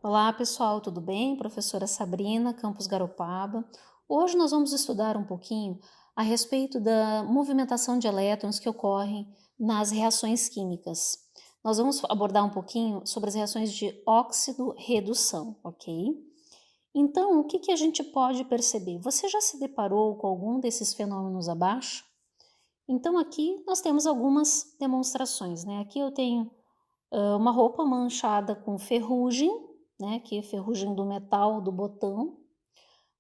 Olá pessoal, tudo bem? Professora Sabrina, Campus Garopaba. Hoje nós vamos estudar um pouquinho a respeito da movimentação de elétrons que ocorrem nas reações químicas. Nós vamos abordar um pouquinho sobre as reações de óxido-redução, ok? Então, o que a gente pode perceber? Você já se deparou com algum desses fenômenos abaixo? Então, aqui nós temos algumas demonstrações, né? Aqui eu tenho uma roupa manchada com ferrugem, né, que é ferrugem do metal do botão.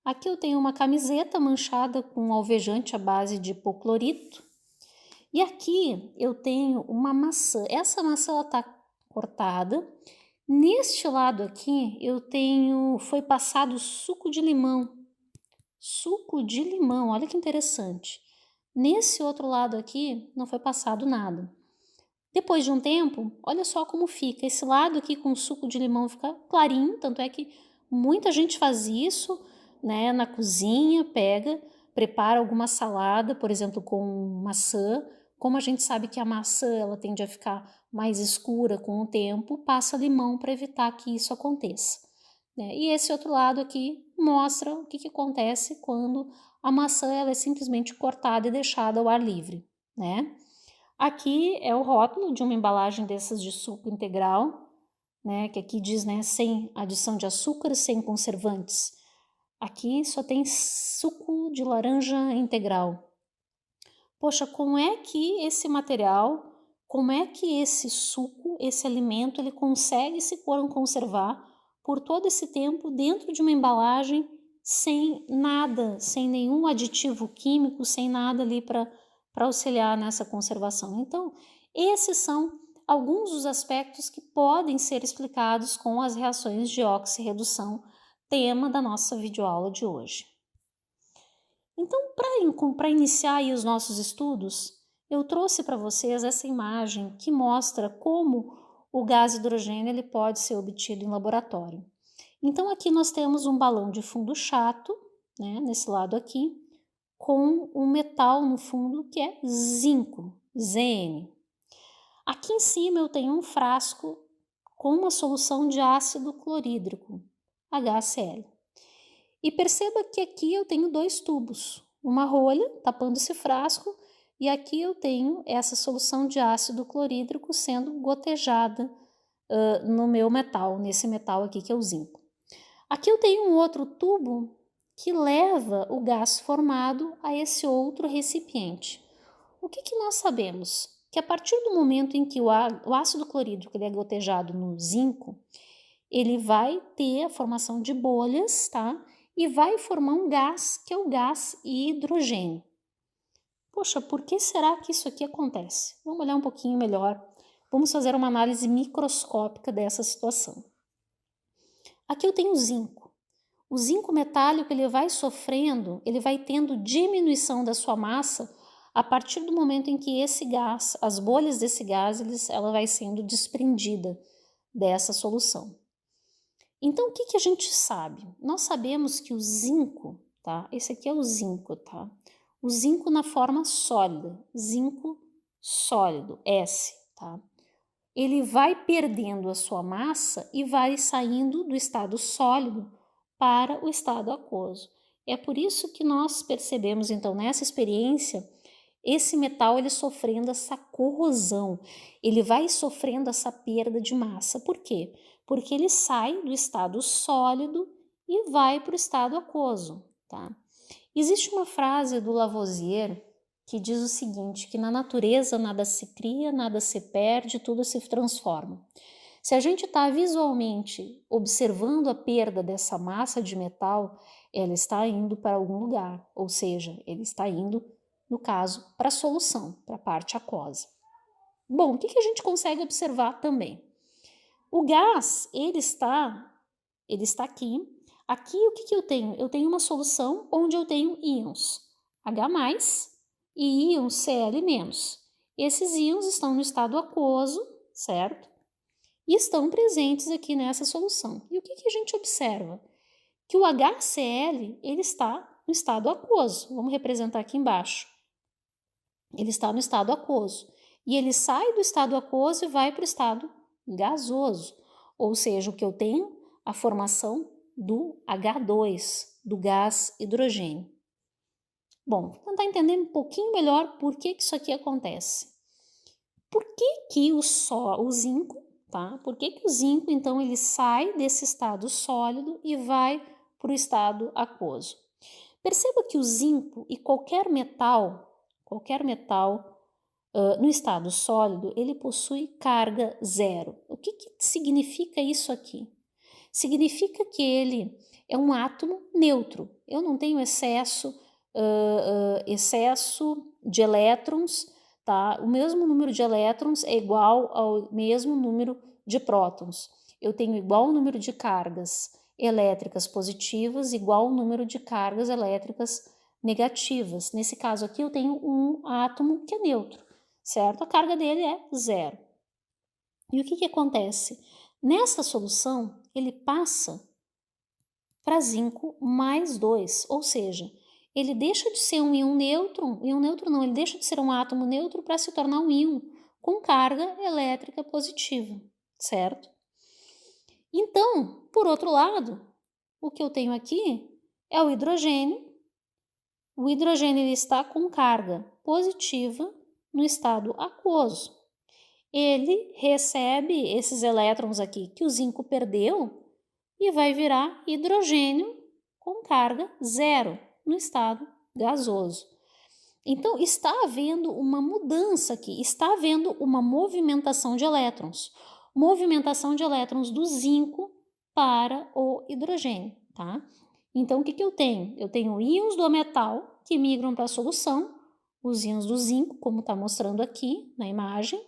Aqui eu tenho uma camiseta manchada com alvejante à base de hipoclorito. E aqui eu tenho uma maçã. Essa maçã ela está cortada. Neste lado aqui eu tenho, foi passado suco de limão. Suco de limão, olha que interessante. Nesse outro lado aqui não foi passado nada. Depois de um tempo, olha só como fica. Esse lado aqui com suco de limão fica clarinho, tanto é que muita gente faz isso, né, na cozinha, pega, prepara alguma salada, por exemplo, com maçã. Como a gente sabe que a maçã ela tende a ficar mais escura com o tempo, passa limão para evitar que isso aconteça, né? E esse outro lado aqui mostra o que acontece quando a maçã ela é simplesmente cortada e deixada ao ar livre, né? Aqui é o rótulo de uma embalagem dessas de suco integral, né, que aqui diz, né, sem adição de açúcar, sem conservantes. Aqui só tem suco de laranja integral. Poxa, como é que esse material, como é que esse suco, esse alimento, ele consegue se conservar por todo esse tempo dentro de uma embalagem sem nada, sem nenhum aditivo químico, sem nada ali para auxiliar nessa conservação? Então, esses são alguns dos aspectos que podem ser explicados com as reações de oxirredução, tema da nossa videoaula de hoje. Então, para iniciar aí os nossos estudos, eu trouxe para vocês essa imagem que mostra como o gás hidrogênio ele pode ser obtido em laboratório. Então, aqui nós temos um balão de fundo chato, né, nesse lado aqui, com um metal no fundo que é zinco, Zn. Aqui em cima eu tenho um frasco com uma solução de ácido clorídrico, HCl. E perceba que aqui eu tenho dois tubos, uma rolha tapando esse frasco e aqui eu tenho essa solução de ácido clorídrico sendo gotejada no meu metal, nesse metal aqui que é o zinco. Aqui eu tenho um outro tubo que leva o gás formado a esse outro recipiente. O que nós sabemos? Que a partir do momento em que o ácido clorídrico ele é gotejado no zinco, ele vai ter a formação de bolhas, tá? E vai formar um gás, que é o gás hidrogênio. Poxa, por que será que isso aqui acontece? Vamos olhar um pouquinho melhor. Vamos fazer uma análise microscópica dessa situação. Aqui eu tenho zinco. O zinco metálico ele vai sofrendo, ele vai tendo diminuição da sua massa a partir do momento em que esse gás, as bolhas desse gás, ela vai sendo desprendida dessa solução. Então, o que a gente sabe? Nós sabemos que o zinco, tá? Esse aqui é o zinco, tá? O zinco na forma sólida, zinco sólido, S, tá? Ele vai perdendo a sua massa e vai saindo do estado sólido para o estado aquoso. É por isso que nós percebemos, então, nessa experiência, esse metal ele sofrendo essa corrosão, ele vai sofrendo essa perda de massa. Por quê? Porque ele sai do estado sólido e vai para o estado aquoso, tá? Existe uma frase do Lavoisier que diz o seguinte, que na natureza nada se cria, nada se perde, tudo se transforma. Se a gente está visualmente observando a perda dessa massa de metal, ela está indo para algum lugar, ou seja, ele está indo, no caso, para a solução, para a parte aquosa. Bom, o que a gente consegue observar também? O gás, ele está aqui. Aqui o que eu tenho? Eu tenho uma solução onde eu tenho íons H+, e íons Cl-. Esses íons estão no estado aquoso, certo? E estão presentes aqui nessa solução. E o que a gente observa? Que o HCl ele está no estado aquoso. Vamos representar aqui embaixo. Ele está no estado aquoso. E ele sai do estado aquoso e vai para o estado gasoso. Ou seja, o que eu tenho? a formação do H2, do gás hidrogênio. Bom, vou tentar entender um pouquinho melhor por que isso aqui acontece. Por que o zinco, tá? Por que o zinco, então, ele sai desse estado sólido e vai para o estado aquoso? Perceba que o zinco e qualquer metal no estado sólido, ele possui carga zero. O que significa isso aqui? Significa que ele é um átomo neutro. Eu não tenho excesso de elétrons, tá? O mesmo número de elétrons é igual ao mesmo número de prótons. Eu tenho igual número de cargas elétricas positivas, igual número de cargas elétricas negativas. Nesse caso aqui, eu tenho um átomo que é neutro, certo? A carga dele é zero. E o que acontece? Nessa solução, ele passa para zinco mais 2, ou seja, ele deixa de ser um íon neutro, ele deixa de ser um átomo neutro para se tornar um íon com carga elétrica positiva, certo? Então, por outro lado, o que eu tenho aqui é o hidrogênio. O hidrogênio ele está com carga positiva no estado aquoso. Ele recebe esses elétrons aqui que o zinco perdeu e vai virar hidrogênio com carga zero no estado gasoso. Então, está havendo uma mudança aqui, está havendo uma movimentação de elétrons. Movimentação de elétrons do zinco para o hidrogênio, tá? Então, o que eu tenho? Eu tenho íons do metal que migram para a solução, os íons do zinco, como está mostrando aqui na imagem,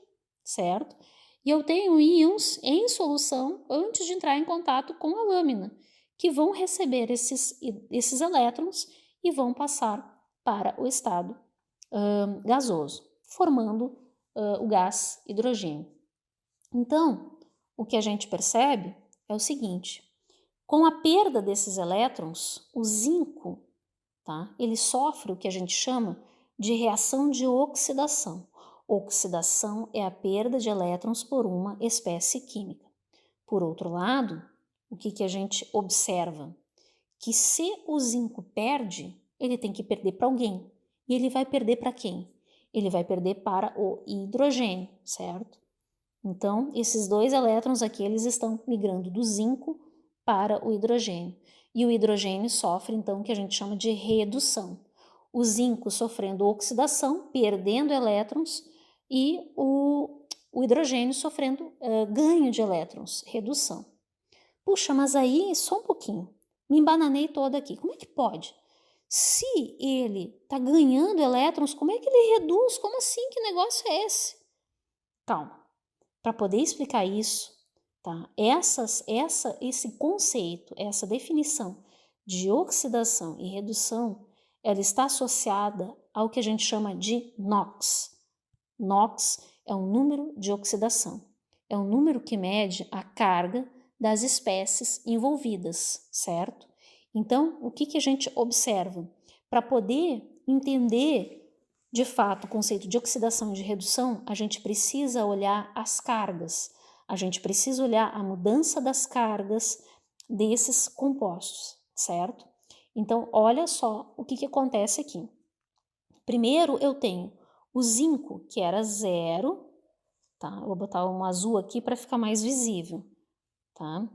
certo? E eu tenho íons em solução antes de entrar em contato com a lâmina, que vão receber esses elétrons e vão passar para o estado gasoso, formando o gás hidrogênio. Então, o que a gente percebe é o seguinte: com a perda desses elétrons, o zinco, tá, ele sofre o que a gente chama de reação de oxidação. Oxidação é a perda de elétrons por uma espécie química. Por outro lado, o que a gente observa? Que se o zinco perde, ele tem que perder para alguém. E ele vai perder para quem? Ele vai perder para o hidrogênio, certo? Então, esses dois elétrons aqui, eles estão migrando do zinco para o hidrogênio. E o hidrogênio sofre, então, o que a gente chama de redução. O zinco sofrendo oxidação, perdendo elétrons, e o hidrogênio sofrendo ganho de elétrons, redução. Puxa, mas aí, só um pouquinho, me embananei toda aqui. Como é que pode? Se ele está ganhando elétrons, como é que ele reduz? Como assim? Que negócio é esse? Calma. Para poder explicar isso, tá? Esse conceito, essa definição de oxidação e redução, ela está associada ao que a gente chama de NOx. NOx é um número de oxidação. É um número que mede a carga das espécies envolvidas, certo? Então, o que a gente observa? Para poder entender de fato o conceito de oxidação e de redução, a gente precisa olhar as cargas, a gente precisa olhar a mudança das cargas desses compostos, certo? Então, olha só o que acontece aqui. Primeiro, eu tenho o zinco, que era zero, tá? Eu vou botar um azul aqui para ficar mais visível, tá?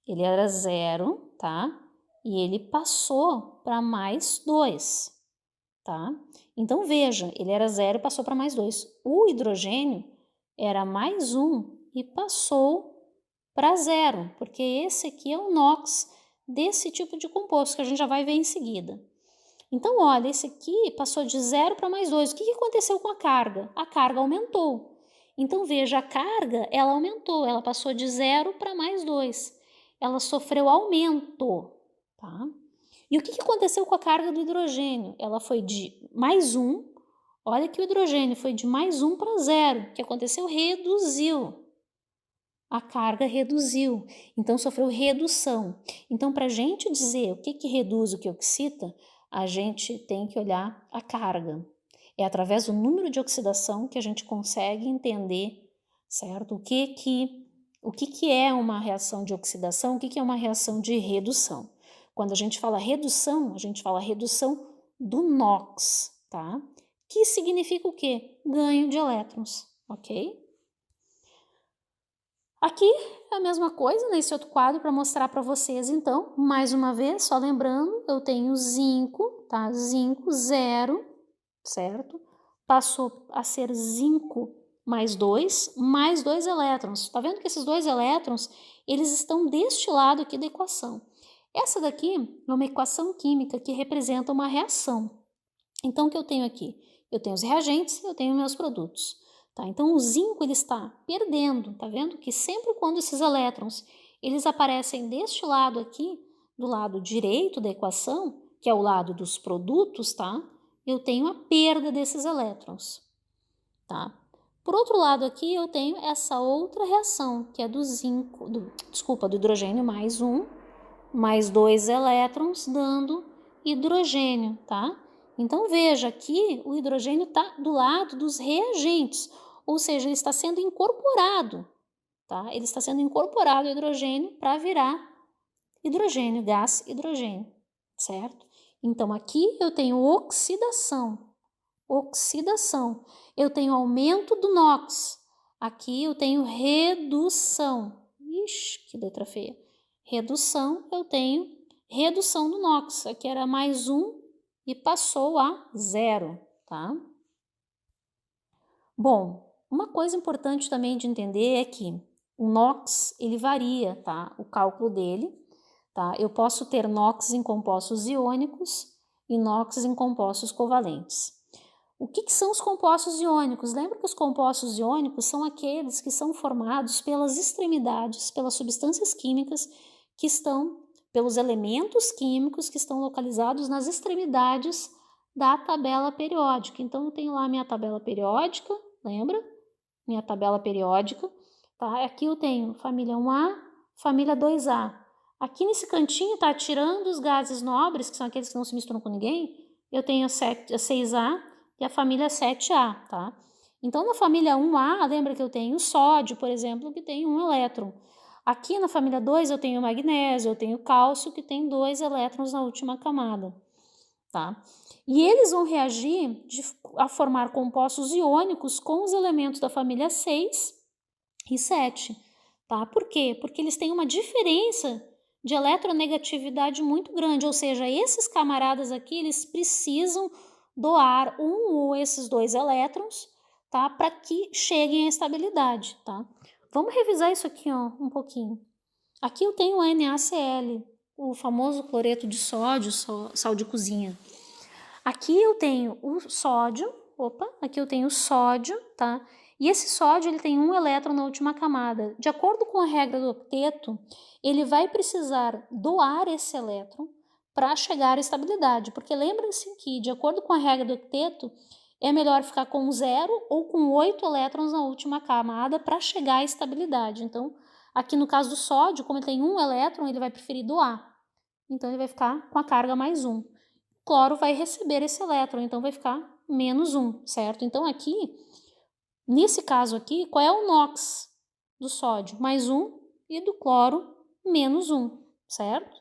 Ele era zero, tá? E ele passou para mais 2, tá? Então, veja, ele era zero e passou para mais 2. O hidrogênio era mais 1 e passou para zero, porque esse aqui é o NOx desse tipo de composto, que a gente já vai ver em seguida. Então, olha, esse aqui passou de 0 para mais 2. O que aconteceu com a carga? A carga aumentou. Então, veja, a carga, ela aumentou, ela passou de 0 para mais 2. Ela sofreu aumento, tá? E o que aconteceu com a carga do hidrogênio? Ela foi de mais 1, olha que o hidrogênio foi de mais 1 para 0. O que aconteceu? Reduziu. A carga reduziu, então sofreu redução. Então, para a gente dizer o que reduz, o que oxida, a gente tem que olhar a carga. É através do número de oxidação que a gente consegue entender, certo? O que O que que é uma reação de oxidação? O que que é uma reação de redução? Quando a gente fala redução do NOx, tá? Que significa o quê? Ganho de elétrons, ok? Aqui é a mesma coisa nesse outro quadro para mostrar para vocês, então, mais uma vez, só lembrando, eu tenho zinco, tá? Zinco 0, certo? Passou a ser zinco mais 2 elétrons. Tá vendo que esses 2 elétrons, eles estão deste lado aqui da equação. Essa daqui é uma equação química que representa uma reação. Então, o que eu tenho aqui? Eu tenho os reagentes, eu tenho meus produtos. Tá? Então, o zinco ele está perdendo. Tá vendo que sempre quando esses elétrons eles aparecem deste lado aqui, do lado direito da equação, que é o lado dos produtos, tá? Eu tenho a perda desses elétrons. Tá? Por outro lado aqui, eu tenho essa outra reação, que é do hidrogênio mais 1, mais 2 elétrons, dando hidrogênio, tá? Então, veja aqui, o hidrogênio está do lado dos reagentes, ou seja, ele está sendo incorporado, tá? Ele está sendo incorporado o hidrogênio para virar hidrogênio, gás hidrogênio, certo? Então, aqui eu tenho oxidação. Eu tenho aumento do NOx. Aqui eu tenho redução. Ixi, que letra feia. Redução, eu tenho redução do NOx. Aqui era mais 1 e passou a 0, tá? Bom, uma coisa importante também de entender é que o NOx, ele varia, tá? O cálculo dele, tá? Eu posso ter NOx em compostos iônicos e NOx em compostos covalentes. O que são os compostos iônicos? Lembra que os compostos iônicos são aqueles que são formados pelas extremidades, pelas substâncias químicas que estão, pelos elementos químicos que estão localizados nas extremidades da tabela periódica. Então, eu tenho lá minha tabela periódica, lembra? Minha tabela periódica, tá? Aqui eu tenho família 1A, família 2A. Aqui nesse cantinho, tá? Tirando os gases nobres, que são aqueles que não se misturam com ninguém, eu tenho a 6A, e a família 7A, tá? Então, na família 1A, lembra que eu tenho o sódio, por exemplo, que tem 1 elétron. Aqui na família 2 eu tenho o magnésio, eu tenho o cálcio, que tem 2 elétrons na última camada, tá? E eles vão reagir a formar compostos iônicos com os elementos da família 6 e 7, tá? Por quê? Porque eles têm uma diferença de eletronegatividade muito grande, ou seja, esses camaradas aqui, eles precisam doar um ou esses 2 elétrons, tá? Para que cheguem à estabilidade, tá? Vamos revisar isso aqui, ó, um pouquinho. Aqui eu tenho o NaCl, o famoso cloreto de sódio, sal de cozinha. Aqui eu tenho o sódio, aqui eu tenho o sódio, tá? E esse sódio, ele tem 1 elétron na última camada. De acordo com a regra do octeto, ele vai precisar doar esse elétron para chegar à estabilidade, porque lembrem-se que, de acordo com a regra do octeto, é melhor ficar com 0 ou com 8 elétrons na última camada para chegar à estabilidade. Então, aqui no caso do sódio, como ele tem 1 elétron, ele vai preferir doar. Então, ele vai ficar com a carga mais 1. O cloro vai receber esse elétron, então vai ficar menos 1, certo? Então, aqui, nesse caso aqui, qual é o NOx do sódio? Mais 1 e do cloro, menos 1, certo?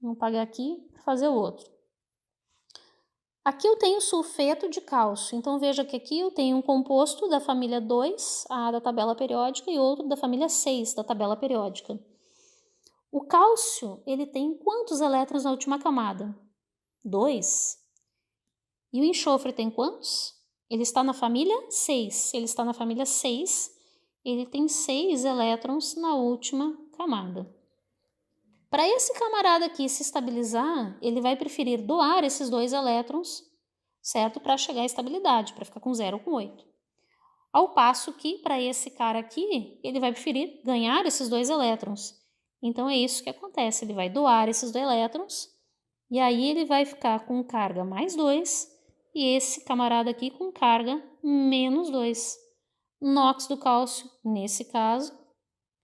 Vamos apagar aqui para fazer o outro. Aqui eu tenho sulfeto de cálcio, então veja que aqui eu tenho um composto da família 2A da tabela periódica e outro da família 6 da tabela periódica. O cálcio, ele tem quantos elétrons na última camada? 2. E o enxofre tem quantos? Ele está na família 6. Se ele está na família 6, ele tem 6 elétrons na última camada. Para esse camarada aqui se estabilizar, ele vai preferir doar esses 2 elétrons, certo? Para chegar à estabilidade, para ficar com 0 ou com 8. Ao passo que, para esse cara aqui, ele vai preferir ganhar esses 2 elétrons. Então, é isso que acontece. Ele vai doar esses 2 elétrons, e aí ele vai ficar com carga mais 2, e esse camarada aqui com carga menos 2. NOx do cálcio, nesse caso,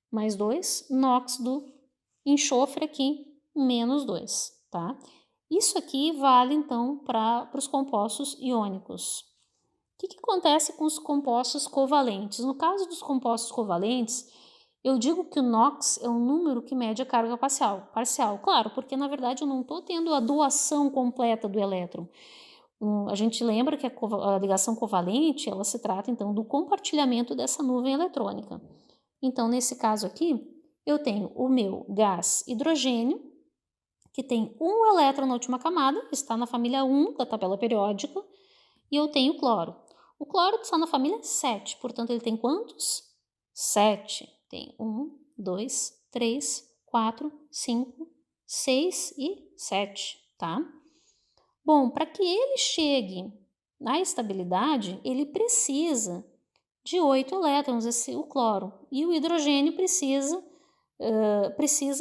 mais 2. NOx do enxofre aqui, menos 2, tá? Isso aqui vale, então, para os compostos iônicos. O que acontece com os compostos covalentes? No caso dos compostos covalentes, Eu digo que o NOx é um número que mede a carga parcial. Claro, porque na verdade eu não estou tendo a doação completa do elétron. A gente lembra que a ligação covalente, ela se trata então do compartilhamento dessa nuvem eletrônica. Então, nesse caso aqui, eu tenho o meu gás hidrogênio, que tem um elétron na última camada, está na família 1 da tabela periódica, e eu tenho o cloro. O cloro está na família 7, portanto, ele tem quantos? 7. Tem 1, 2, 3, 4, 5, 6 e 7, tá? Bom, para que ele chegue na estabilidade, ele precisa de 8 elétrons, o cloro, e o hidrogênio precisa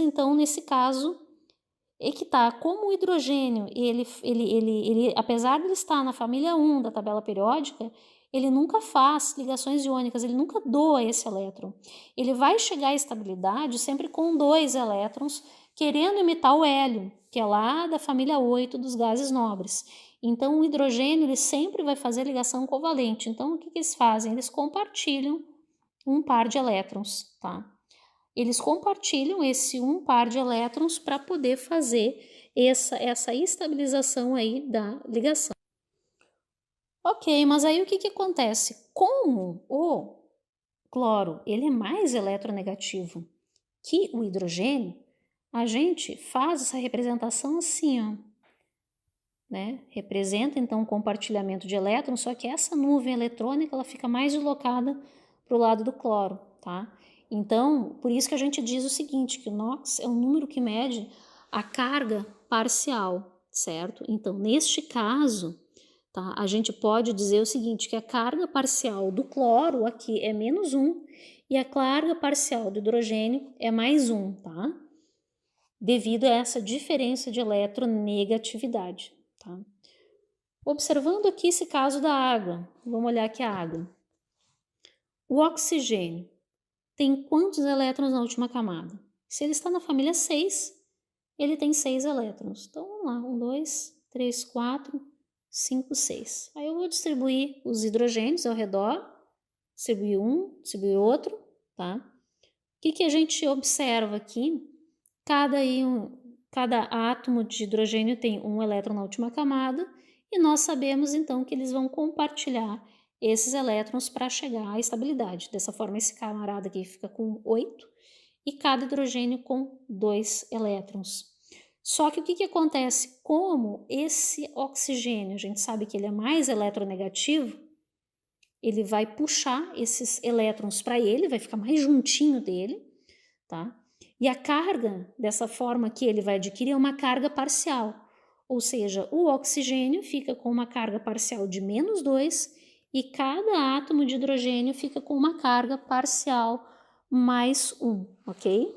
então, nesse caso, equitar. Como o hidrogênio, ele, apesar de ele estar na família 1 da tabela periódica, ele nunca faz ligações iônicas, ele nunca doa esse elétron. Ele vai chegar à estabilidade sempre com 2 elétrons, querendo imitar o hélio, que é lá da família 8 dos gases nobres. Então, o hidrogênio ele sempre vai fazer ligação covalente. Então, o que eles fazem? Eles compartilham um par de elétrons, tá? Eles compartilham esse um par de elétrons para poder fazer essa estabilização aí da ligação. Ok, mas aí o que acontece? Como o cloro ele é mais eletronegativo que o hidrogênio, a gente faz essa representação assim, ó, né? Representa então o compartilhamento de elétrons, só que essa nuvem eletrônica ela fica mais deslocada para o lado do cloro, tá? Então, por isso que a gente diz o seguinte, que o NOx é um número que mede a carga parcial, certo? Então, neste caso, tá, a gente pode dizer o seguinte, que a carga parcial do cloro aqui é -1 e a carga parcial do hidrogênio é +1, tá? Devido a essa diferença de eletronegatividade, tá? Observando aqui esse caso da água, vamos olhar aqui a água. O oxigênio tem quantos elétrons na última camada? Se ele está na família 6, ele tem 6 elétrons. Então, vamos lá, 1, 2, 3, 4, 5, 6. Aí eu vou distribuir os hidrogênios ao redor, distribuir um, distribuir outro, tá? O que a gente observa aqui? Cada átomo de hidrogênio tem um elétron na última camada e nós sabemos então que eles vão compartilhar esses elétrons para chegar à estabilidade. Dessa forma, esse camarada aqui fica com 8 e cada hidrogênio com 2 elétrons. Só que o que acontece? Como esse oxigênio, a gente sabe que ele é mais eletronegativo, ele vai puxar esses elétrons para ele, vai ficar mais juntinho dele, tá? E a carga, dessa forma que ele vai adquirir, é uma carga parcial. Ou seja, o oxigênio fica com uma carga parcial de -2 e cada átomo de hidrogênio fica com uma carga parcial +1, ok?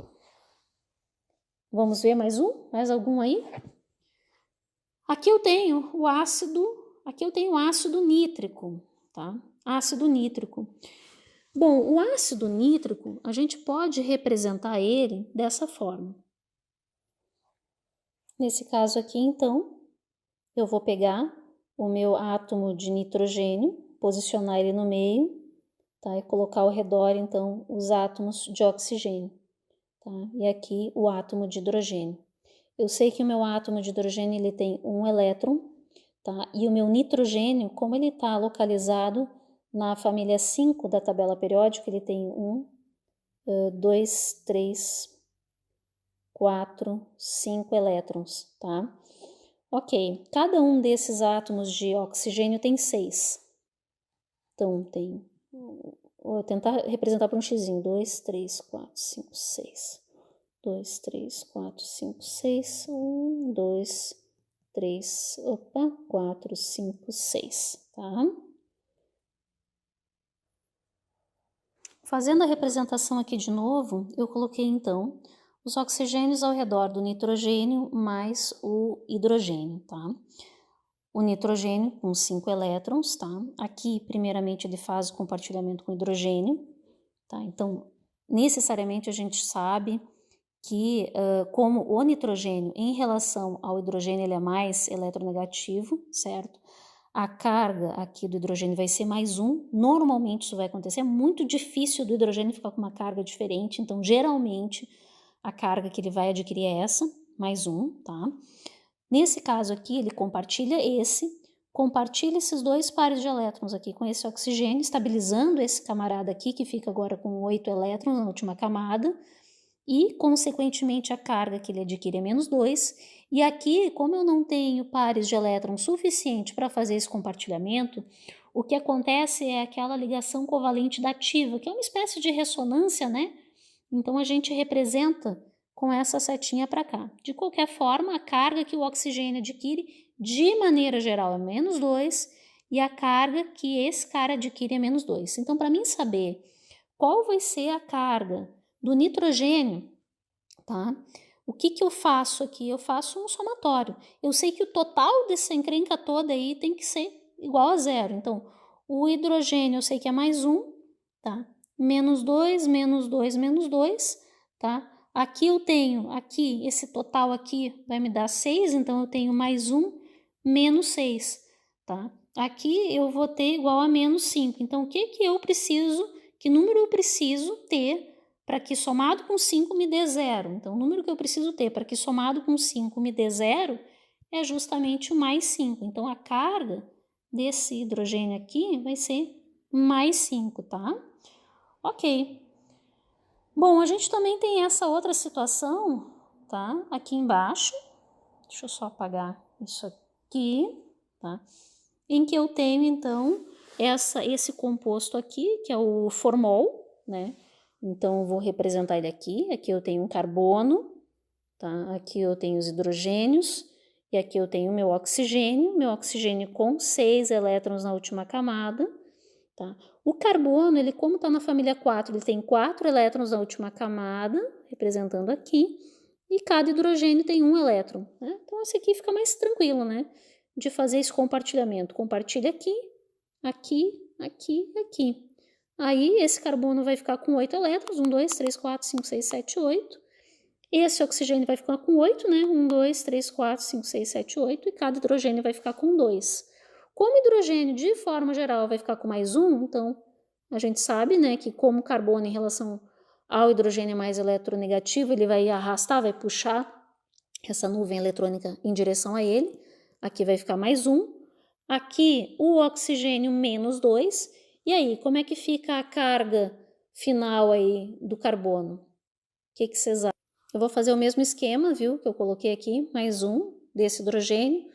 Vamos ver mais um? Mais algum aí? Aqui eu tenho o ácido nítrico, tá? Ácido nítrico. Bom, o ácido nítrico, a gente pode representar ele dessa forma. Nesse caso aqui, então, eu vou pegar o meu átomo de nitrogênio, posicionar ele no meio, tá? E colocar ao redor, então, os átomos de oxigênio, tá? E aqui o átomo de hidrogênio. Eu sei que o meu átomo de hidrogênio ele tem um elétron, tá? E o meu nitrogênio, como ele está localizado na família 5 da tabela periódica, ele tem 2, 3, 4, 5 elétrons, tá? Ok, cada um desses átomos de oxigênio tem 6. Então, vou tentar representar por um xizinho. 2, 3, 4, 5, 6. 2, 3, 4, 5, 6. 1, 2, 3, 4, 5, 6, tá? Fazendo a representação aqui de novo, eu coloquei então os oxigênios ao redor do nitrogênio mais o hidrogênio, tá? O nitrogênio com 5 elétrons, tá? Aqui, primeiramente, ele faz o compartilhamento com o hidrogênio, tá? Então, necessariamente a gente sabe que como o nitrogênio em relação ao hidrogênio ele é mais eletronegativo, certo? a carga aqui do hidrogênio vai ser mais 1, normalmente isso vai acontecer, é muito difícil do hidrogênio ficar com uma carga diferente, então geralmente a carga que ele vai adquirir é essa, mais 1, tá? Nesse caso aqui, ele compartilha esses dois pares de elétrons aqui com esse oxigênio, estabilizando esse camarada aqui, que fica agora com 8 elétrons na última camada, e, consequentemente, a carga que ele adquire é menos 2. E aqui, como eu não tenho pares de elétrons suficiente para fazer esse compartilhamento, o que acontece é aquela ligação covalente dativa, que é uma espécie de ressonância, né? Então, a gente representa com essa setinha para cá. De qualquer forma, a carga que o oxigênio adquire, de maneira geral, é menos 2, e a carga que esse cara adquire é menos 2. Então, para mim saber qual vai ser a carga do nitrogênio, tá? O que eu faço aqui? Eu faço um somatório. Eu sei que o total dessa encrenca toda aí tem que ser igual a 0. Então, o hidrogênio eu sei que é mais 1, tá? Menos 2, menos 2, menos 2, tá? Aqui eu tenho, aqui, esse total aqui vai me dar 6, então eu tenho mais 1, menos 6, tá? Aqui eu vou ter igual a menos 5. Então, o que eu preciso, que número eu preciso ter para que somado com 5 me dê 0? Então, o número que eu preciso ter para que somado com 5 me dê 0 é justamente o mais 5. Então, a carga desse hidrogênio aqui vai ser mais 5, tá? Ok. Bom, a gente também tem essa outra situação, tá? Aqui embaixo. Deixa eu só apagar isso aqui, tá? Em que eu tenho, então, esse composto aqui, que é o formol, né? Então, eu vou representar ele aqui. Aqui eu tenho um carbono, tá? Aqui eu tenho os hidrogênios, e aqui eu tenho o meu oxigênio com 6 elétrons na última camada, tá? O carbono, ele como está na família 4, ele tem 4 elétrons na última camada, representando aqui, e cada hidrogênio tem 1 elétron, né? Então, esse aqui fica mais tranquilo, né? De fazer esse compartilhamento. Compartilha aqui, aqui, aqui, aqui. Aí, esse carbono vai ficar com 8 elétrons, 1, 2, 3, 4, 5, 6, 7, 8. Esse oxigênio vai ficar com 8, né? 1, 2, 3, 4, 5, 6, 7, 8. E cada hidrogênio vai ficar com 2. Como hidrogênio, de forma geral, vai ficar com mais 1, então a gente sabe, né, que como o carbono em relação ao hidrogênio é mais eletronegativo, ele vai arrastar, vai puxar essa nuvem eletrônica em direção a ele. Aqui vai ficar mais 1. Aqui o oxigênio menos 2. E aí, como é que fica a carga final aí do carbono? O que vocês acham? Eu vou fazer o mesmo esquema, viu, que eu coloquei aqui, mais 1 desse hidrogênio,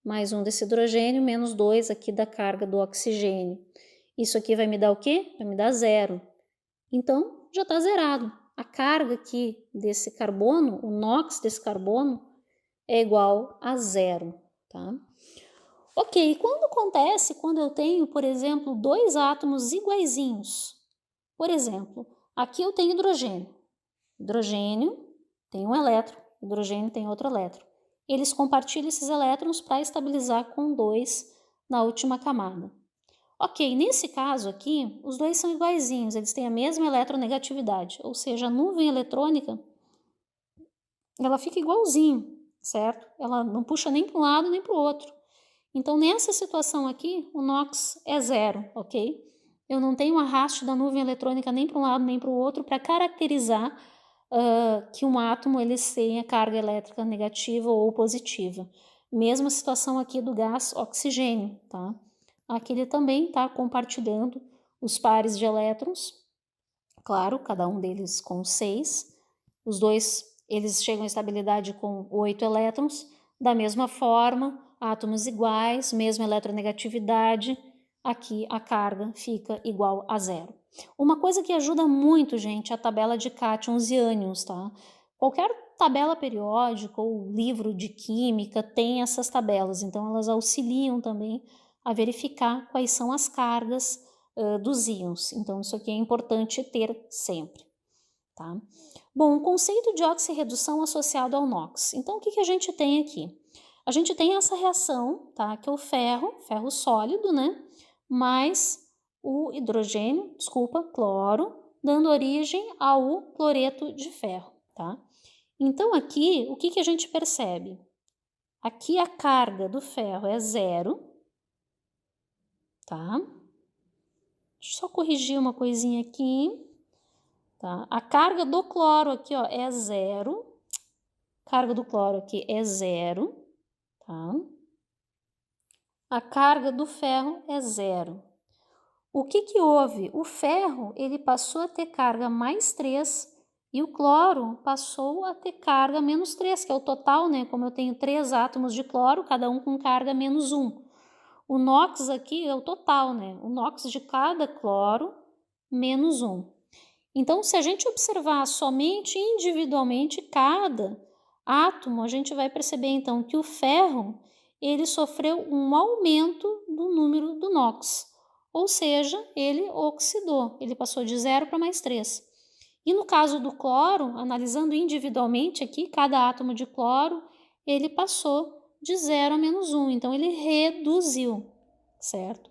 mais 1 desse hidrogênio, menos 2 aqui da carga do oxigênio. Isso aqui vai me dar o quê? Vai me dar 0. Então, já está zerado. A carga aqui desse carbono, o NOx desse carbono, é igual a 0, tá? Ok, quando acontece quando eu tenho, por exemplo, dois átomos iguaizinhos? Por exemplo, aqui eu tenho hidrogênio. Hidrogênio tem um elétron, hidrogênio tem outro elétron. Eles compartilham esses elétrons para estabilizar com 2 na última camada. Ok, nesse caso aqui, os dois são iguaizinhos, eles têm a mesma eletronegatividade, ou seja, a nuvem eletrônica, ela fica igualzinho, certo? Ela não puxa nem para um lado nem para o outro. Então, nessa situação aqui, o NOx é 0, ok? Eu não tenho arraste da nuvem eletrônica nem para um lado nem para o outro para caracterizar que um átomo ele tenha carga elétrica negativa ou positiva. Mesma situação aqui do gás oxigênio, tá? Aqui ele também está compartilhando os pares de elétrons, claro, cada um deles com 6. Os dois, eles chegam à estabilidade com 8 elétrons. Da mesma forma, átomos iguais, mesma eletronegatividade, aqui a carga fica igual a 0. Uma coisa que ajuda muito, gente, é a tabela de cátions e ânions, tá? Qualquer tabela periódica ou livro de química tem essas tabelas, então elas auxiliam também a verificar quais são as cargas dos íons. Então, isso aqui é importante ter sempre, tá? Bom, o conceito de oxirredução associado ao NOx. Então, o que a gente tem aqui? A gente tem essa reação, tá? Que é o ferro sólido, né? Mais o hidrogênio, cloro, dando origem ao cloreto de ferro, tá? Então, aqui, o que a gente percebe? Aqui a carga do ferro é 0, tá? Deixa eu só corrigir uma coisinha aqui, tá? A carga do cloro aqui, ó, é 0. Carga do cloro aqui é 0, tá? A carga do ferro é 0. O que que houve? O ferro, ele passou a ter carga mais 3 e o cloro passou a ter carga menos 3, que é o total, né? Como eu tenho 3 átomos de cloro, cada um com carga menos 1. O NOx aqui é o total, né? O NOx de cada cloro menos 1. Então, se a gente observar somente individualmente cada átomo, a gente vai perceber então que o ferro ele sofreu um aumento do número do NOx, ou seja, ele oxidou, ele passou de 0 para mais 3. E no caso do cloro, analisando individualmente aqui, cada átomo de cloro, ele passou de 0 a menos 1, então ele reduziu, certo?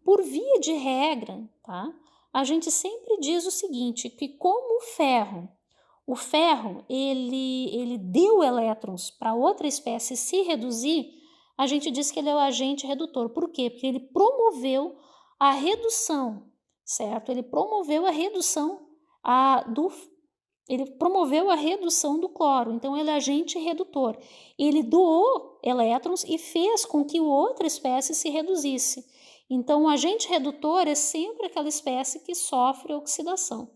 Por via de regra, tá? A gente sempre diz o seguinte, que como o ferro ele deu elétrons para outra espécie se reduzir, a gente diz que ele é o agente redutor. Por quê? Porque ele promoveu a redução, certo? Ele promoveu a redução do cloro, então ele é agente redutor. Ele doou elétrons e fez com que outra espécie se reduzisse. Então, o agente redutor é sempre aquela espécie que sofre oxidação.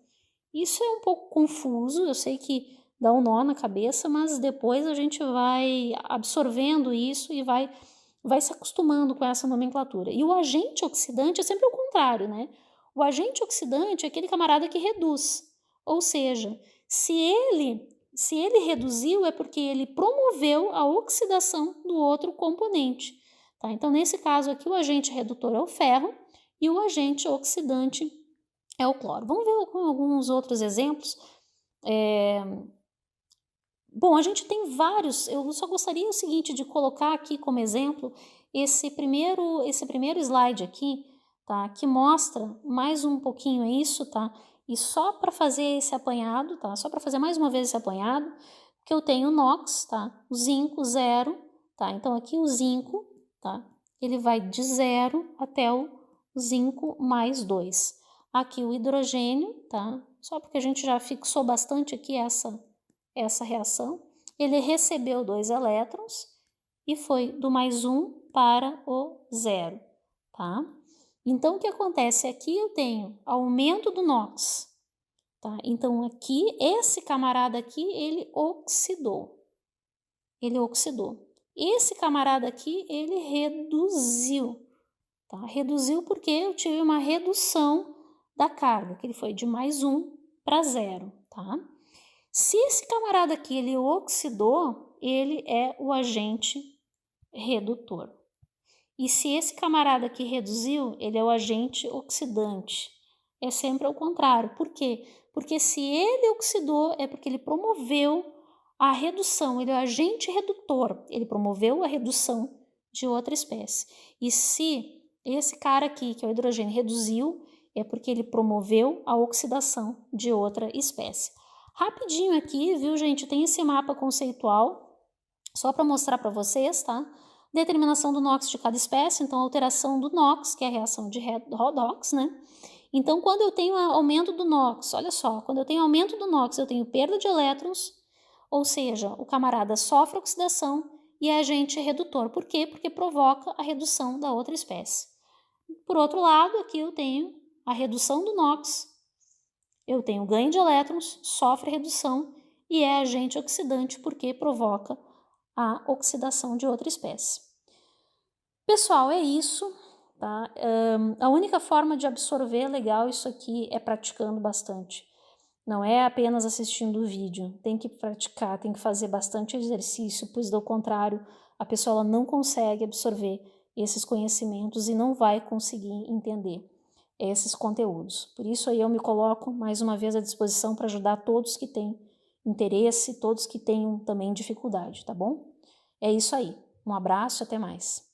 Isso é um pouco confuso, eu sei que dá um nó na cabeça, mas depois a gente vai absorvendo isso e vai se acostumando com essa nomenclatura. E o agente oxidante é sempre o contrário, né? O agente oxidante é aquele camarada que reduz. Ou seja, se ele reduziu é porque ele promoveu a oxidação do outro componente. Tá? Então, nesse caso aqui, o agente redutor é o ferro e o agente oxidante é o cloro. Vamos ver alguns outros exemplos. Bom, a gente tem vários, eu só gostaria o seguinte de colocar aqui como exemplo esse primeiro slide aqui, tá? Que mostra mais um pouquinho isso, tá? E só para fazer esse apanhado, tá? Só para fazer mais uma vez esse apanhado, que eu tenho o NOx, tá? O zinco 0, tá? Então aqui o zinco, tá? Ele vai de 0 até o zinco mais 2. Aqui o hidrogênio, tá? Só porque a gente já fixou bastante aqui essa reação, ele recebeu 2 elétrons e foi do mais 1 para o 0, tá? Então, o que acontece? Aqui eu tenho aumento do NOx, tá? Então, aqui, esse camarada aqui, ele oxidou. Esse camarada aqui, ele reduziu, tá? Reduziu porque eu tive uma redução da carga, que ele foi de mais 1 para 0, tá? Se esse camarada aqui ele oxidou, ele é o agente redutor. E se esse camarada aqui reduziu, ele é o agente oxidante. É sempre ao contrário. Por quê? Porque se ele oxidou, é porque ele promoveu a redução, ele é o agente redutor, ele promoveu a redução de outra espécie. E se esse cara aqui, que é o hidrogênio, reduziu, é porque ele promoveu a oxidação de outra espécie. Rapidinho aqui, viu, gente? Tem esse mapa conceitual, só para mostrar para vocês, tá? Determinação do NOx de cada espécie, então alteração do NOx, que é a reação de redox, né? Então, quando eu tenho aumento do NOx, olha só, quando eu tenho aumento do NOx, eu tenho perda de elétrons, ou seja, o camarada sofre oxidação e é agente redutor. Por quê? Porque provoca a redução da outra espécie. Por outro lado, aqui eu tenho a redução do NOx, eu tenho ganho de elétrons, sofre redução e é agente oxidante porque provoca a oxidação de outra espécie. Pessoal, é isso, tá? A única forma de absorver legal isso aqui é praticando bastante. Não é apenas assistindo o vídeo, tem que praticar, tem que fazer bastante exercício, pois do contrário, a pessoa ela não consegue absorver esses conhecimentos e não vai conseguir entender esses conteúdos. Por isso aí eu me coloco mais uma vez à disposição para ajudar todos que têm interesse, todos que tenham também dificuldade, tá bom? É isso aí. Um abraço e até mais.